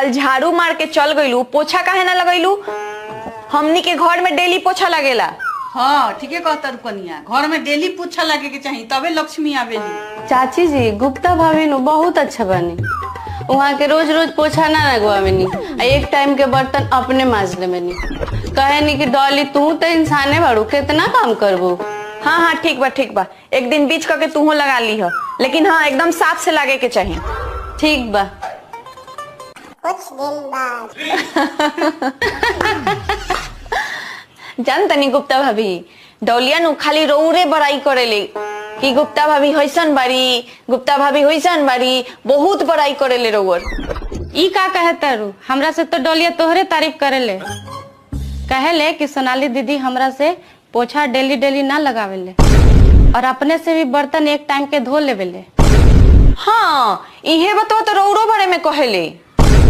कल झाड़ू मार के चल गईलू, पोछा काहे ना लगैलू? हमनी के घर में डेली पोछा लगेला। हाँ ठीक है कहता कनिया, घर में डेली पोछा लगे के चाहिए तबे लक्ष्मी आवेली। चाची जी गुप्ता भाभी नु बहुत अच्छा बनी, वहाँ के रोज रोज पोछा ना लगवावेनी, एक टाइम के बर्तन अपने मांज लेवेनी। कहे नी कि डॉली तू तो इंसाने बाड़ू, कितना काम करबू। हाँ हाँ ठीक बा, एक दिन बीच करके तू लगा ली हो, लेकिन हाँ एकदम साफ से लगे के चाहिए। ठीक बा। कुछ दिन बाद जान तनी गुप्ता भाभी, डौलिया नु खाली रौरे बड़ाई करेले कि गुप्ता भाभी होइसन बारी, गुप्ता भाभी होइसन बारी, बहुत बड़ाई करेले रौर। ई का कहे तारू, हमरा से तो डोलिया तोहरे तारीफ करेले, कहेले कि सोनाली दीदी हमरा से पोछा डेली डेली ना लगावेले और अपने से भी बर्तन एक टाइम के धो लेवेले। हाँ इहे बतवा तो रौरो बारे में कहेले।